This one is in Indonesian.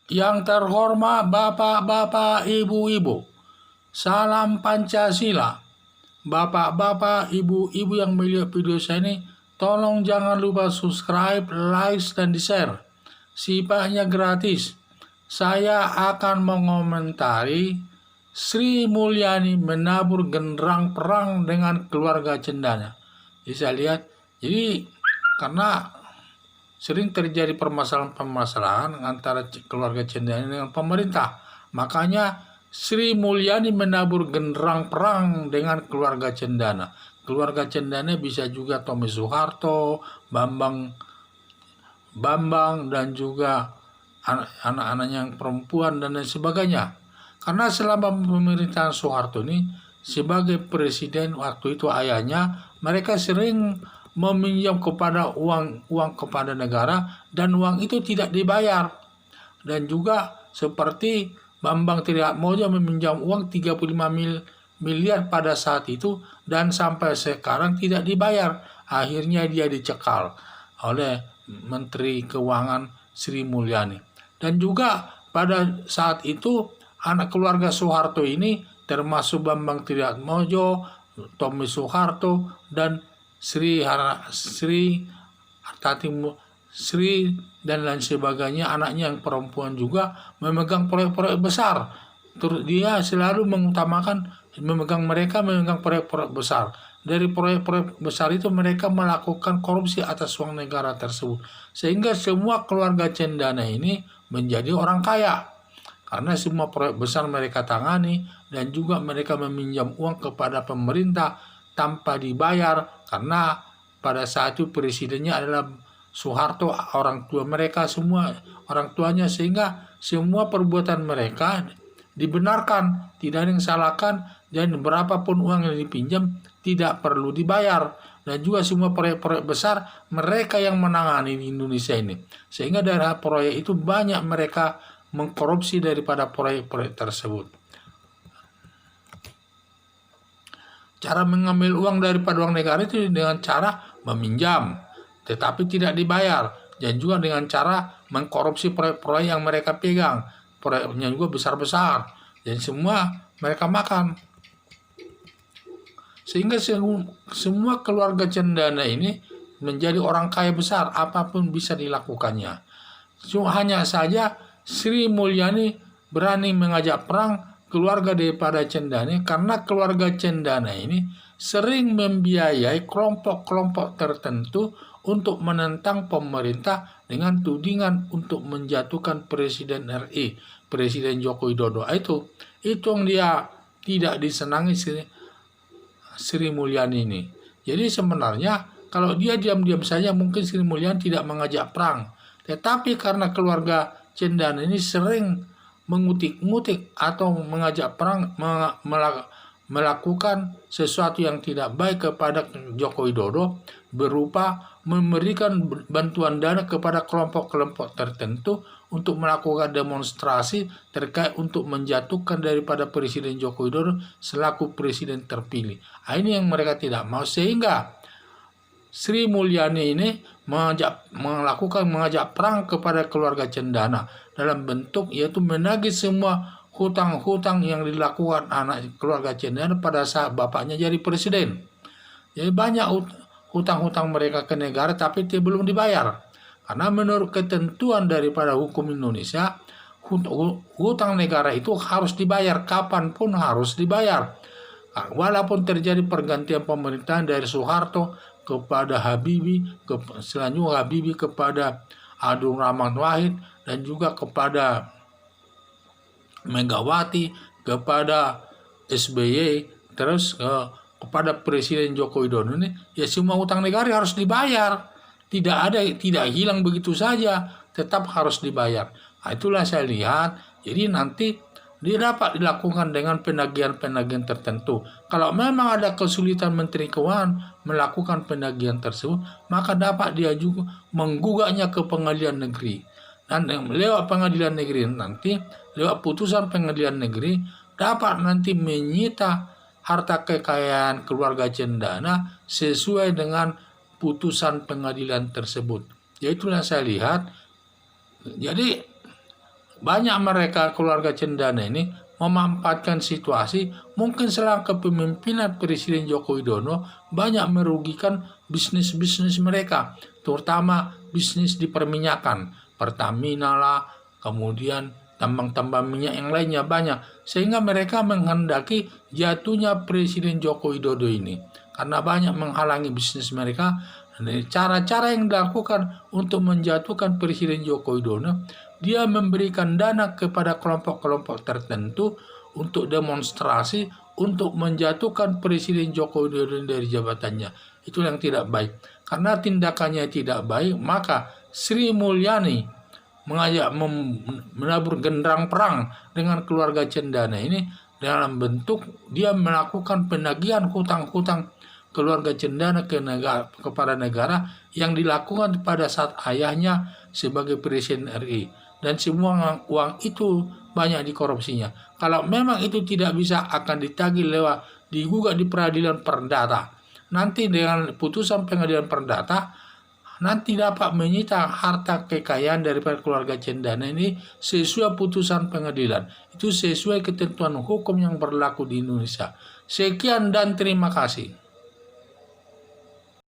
Yang terhormat Bapak-bapak, Ibu-ibu, salam Pancasila. Bapak-bapak, Ibu-ibu yang melihat video saya ini, tolong jangan lupa subscribe, like, dan di-share. Sifatnya gratis. Saya akan mengomentari Sri Mulyani menabur genderang perang dengan keluarga Cendana. Bisa lihat, jadi karena sering terjadi permasalahan-permasalahan antara keluarga Cendana dengan pemerintah. Makanya Sri Mulyani menabur genderang perang dengan keluarga Cendana. Keluarga Cendana bisa juga Tommy Soeharto, Bambang dan juga anak-anaknya yang perempuan dan lain sebagainya. Karena selama pemerintahan Soeharto ini sebagai presiden waktu itu ayahnya, mereka sering meminjam kepada uang kepada negara dan uang itu tidak dibayar. Dan juga seperti Bambang Triatmojo meminjam uang 35 miliar pada saat itu dan sampai sekarang tidak dibayar. Akhirnya dia dicekal oleh Menteri Keuangan Sri Mulyani. Dan juga pada saat itu anak keluarga Soeharto ini termasuk Bambang Triatmojo, Tommy Soeharto, dan Sri dan lain sebagainya, anaknya yang perempuan juga memegang proyek-proyek besar. Terus dia selalu memegang proyek-proyek besar. Dari proyek-proyek besar itu mereka melakukan korupsi atas uang negara tersebut. Sehingga semua keluarga Cendana ini menjadi orang kaya. Karena semua proyek besar mereka tangani dan juga mereka meminjam uang kepada pemerintah tanpa dibayar, karena pada saat itu presidennya adalah Soeharto, orang tua mereka semua orang tuanya, sehingga semua perbuatan mereka dibenarkan, tidak ada yang salahkan, dan berapapun uang yang dipinjam tidak perlu dibayar. Dan juga semua proyek-proyek besar mereka yang menangani di Indonesia ini, sehingga dari proyek itu banyak mereka mengkorupsi daripada proyek-proyek tersebut. Cara mengambil uang daripada uang negara itu dengan cara meminjam, tetapi tidak dibayar. Dan juga dengan cara mengkorupsi proyek-proyek yang mereka pegang. Proyeknya juga besar-besar. Dan semua mereka makan. Sehingga semua keluarga Cendana ini menjadi orang kaya besar. Apapun bisa dilakukannya. Hanya saja Sri Mulyani berani mengajak perang keluarga daripada Cendana, karena keluarga Cendana ini sering membiayai kelompok-kelompok tertentu untuk menentang pemerintah dengan tudingan untuk menjatuhkan Presiden RI, Presiden Joko Widodo. Itu yang dia tidak disenangi Sri Mulyani ini. Jadi sebenarnya kalau dia diam-diam saja mungkin Sri Mulyani tidak mengajak perang. Tetapi karena keluarga Cendana ini sering mengutik-ngutik atau mengajak perang, melakukan sesuatu yang tidak baik kepada Joko Widodo, berupa memberikan bantuan dana kepada kelompok-kelompok tertentu untuk melakukan demonstrasi terkait untuk menjatuhkan daripada Presiden Joko Widodo selaku presiden terpilih. Ini yang mereka tidak mau, sehingga Sri Mulyani ini mengajak perang kepada keluarga Cendana dalam bentuk yaitu menagih semua hutang-hutang yang dilakukan anak keluarga Cendana pada saat bapaknya jadi presiden. Jadi banyak hutang-hutang mereka ke negara tapi belum dibayar. Karena menurut ketentuan daripada hukum Indonesia, hutang negara itu harus dibayar, kapanpun harus dibayar. Walaupun terjadi pergantian pemerintahan dari Soeharto kepada Habibie, selanjutnya Habibie kepada Abdul Rahman Wahid, dan juga kepada Megawati, kepada SBY, terus kepada Presiden Joko Widodo ini, ya semua utang negara harus dibayar. Tidak hilang begitu saja, tetap harus dibayar. Itulah saya lihat. Jadi nanti dia dapat dilakukan dengan penagihan-penagihan tertentu. Kalau memang ada kesulitan Menteri Keuangan melakukan penagihan tersebut, maka dapat dia juga menggugaknya ke pengadilan negeri. Dan lewat pengadilan negeri nanti, lewat putusan pengadilan negeri, dapat nanti menyita harta kekayaan keluarga Cendana sesuai dengan putusan pengadilan tersebut. Yaitulah saya lihat. Jadi banyak mereka keluarga cendana ini memanfaatkan situasi, mungkin selama kepemimpinan Presiden Joko Widodo banyak merugikan bisnis-bisnis mereka, terutama bisnis di perminyakan, Pertamina lah, kemudian tambang-tambang minyak yang lainnya banyak, sehingga mereka menghendaki jatuhnya Presiden Joko Widodo ini karena banyak menghalangi bisnis mereka. Cara-cara yang dilakukan untuk menjatuhkan Presiden Joko Widodo, dia memberikan dana kepada kelompok-kelompok tertentu untuk demonstrasi untuk menjatuhkan Presiden Joko Widodo dari jabatannya. Itu yang tidak baik. Karena tindakannya tidak baik, maka Sri Mulyani mengajak menabur genderang perang dengan keluarga cendana ini dalam bentuk dia melakukan penagihan hutang-hutang keluarga cendana kepada negara yang dilakukan pada saat ayahnya sebagai Presiden RI, dan semua uang itu banyak dikorupsinya. Kalau memang itu tidak bisa, akan ditagih lewat digugat di peradilan perdata. Nanti dengan putusan pengadilan perdata nanti dapat menyita harta kekayaan daripada keluarga cendana ini sesuai putusan pengadilan. Itu sesuai ketentuan hukum yang berlaku di Indonesia. Sekian dan terima kasih.